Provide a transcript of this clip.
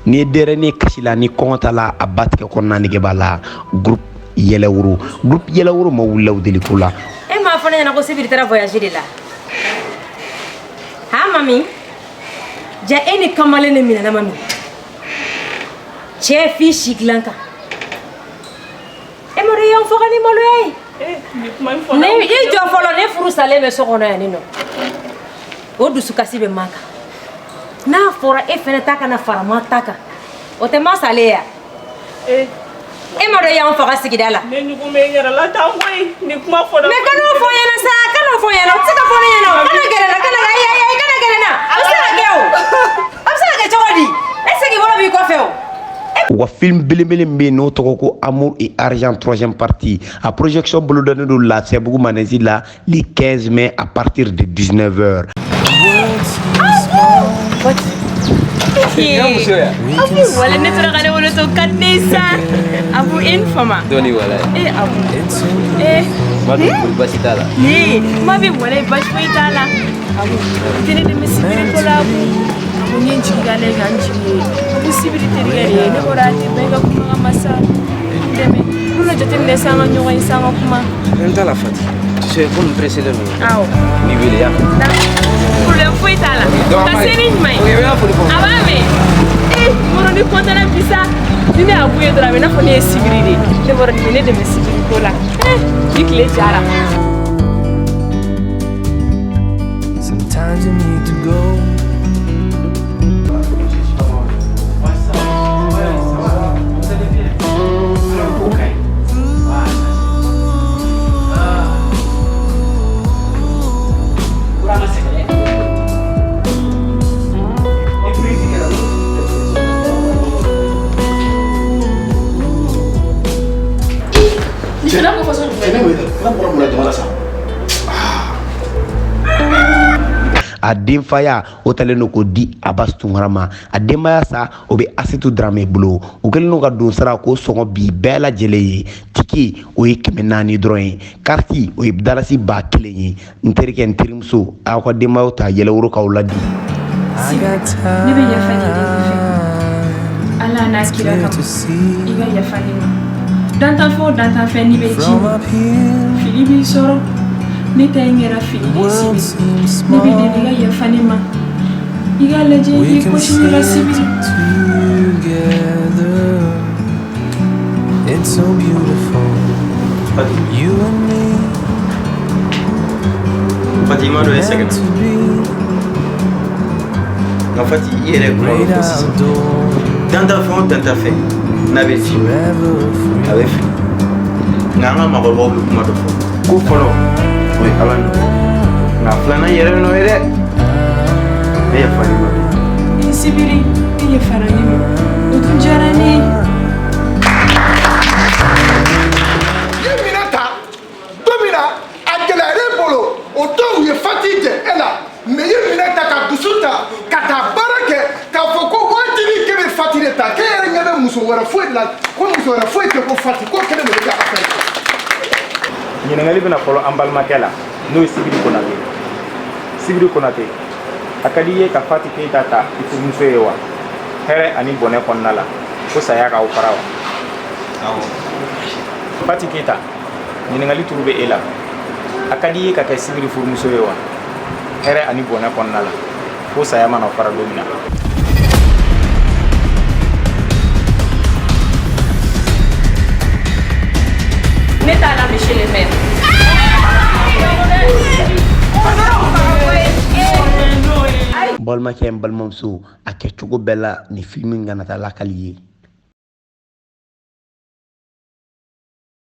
ni dere ni kasila ni kɔngɔta la a ba tigɛ kɔnɔna nege b'a la groupe yɛlɛworo ma wulila o deliko la e m'a fɔ ne ɲɛna ko Sibiri taara voyage de la ha mami ja e ni kamalen ne minɛna mami cɛ fi si dilan kan e ma dɔn y'an faga ni maloya ye ne i jɔ fɔlɔ ne furu salen bɛ so kɔnɔ yan nin nɔ o dusukasi bɛ man kan n'a fɔra e fɛnɛ ta kana fara ma ta kan o tɛ ma sale ya e ma dɔn y'an faga sigida la ne ɲugun bɛ n yɛrɛ la tan koyi ni kuma fɔra mais kan'o fɔ ɲɛna sa kan'o fɔ ɲɛna o tɛ se ka fɔ ne ɲɛna o kana gɛrɛ n na kana gɛrɛ n na a bɛ se ka kɛ o a bɛ se ka kɛ cogo di e segin bolo b'i kɔfɛ o wa film belebele min bɛ yen n'o tɔgɔ ko Amour et Argent 3e partie a projection bolodanen don Lafiyabugu Manezi la le 15 mai à partir de 19h. Abu wala ne tora kane wala to kadisa Abu infama doni wala Abu mabi basi tala ni mabi wala basi tala Abu tene de Sibiri ko la Abu ni njigale ganji Abu Sibiri terigari ne orati benga kuma masa deme kuno jotem ne sama nyoga isama kuma entala fati tu sais comme précédent aw ni wele ya problème foi tala kaseni mai abame moro ni kontana bisa ni Abu ye dra me na fone Sibiri de ne boro ni ne de Sibiri ko la dikle jara sometimes you need to go. A denfaya o talen don ko di Abbas Tunkara ma a denbaya sa o bɛ Asitu Darame bolo u kɛlen don ka don sara ko sɔngɔ bi bɛɛ lajɛlen ye tike o ye 400 dɔrɔn ye carte o ye dalasi 1000 ye n terikɛ n terimuso aw ka denbayaw ta yɛlɛworo k'aw ladi ne bɛ yafa de fɛ ala n'a kira kama i ka yafa ne ma dantanfɛn o dantanfɛn n'i bɛ ji fili b'i sɔrɔ ne ta in kɛra fili de Sibiri ne bɛ deli i ka yafa ne ma i ka lajɛ i kɔsi ne ka Sibiri It's so beautiful, you and me. Fatima do ese Meant to be na fati yere ko great ko sisi outdoors, tanta fe na be fi forever free. avec nganga magolo be kuma do fo ko folo we alan na flana yere no ere e ya fani ma ni Sibiri i yafa ne ma o tun diyara ne ye o dɔw ye fati jɛ e la mais i minɛ ta ka dusu ta ka taa baara kɛ k'a fɔ ko waatini k'e bɛ fati de ta k'e yɛrɛ ɲɛ bɛ muso wɛrɛ foyi de la ko muso wɛrɛ foyi tɛ ko fati ko kelen de bɛ kɛ a fɛ. ɲininkali bɛna fɔlɔ an balimakɛ la n'o ye Sibiri Konate a ka di i ye ka Fati Keyita ta i furumuso ye wa hɛrɛ ani bɔnɛ kɔnɔna la ko saya k'aw fara wa Fati Keyita ɲininkali turu bɛ e la a ka di i ye ka kɛ Sibiri furumuso ye wa hɛrɛ ani bɔnɛ kɔnɔna la ko saya mana fara don min na ne t'a la monsieur le maire balimakɛ n balimamuso a kɛcogo bɛɛ la ni film in kana taa lakali ye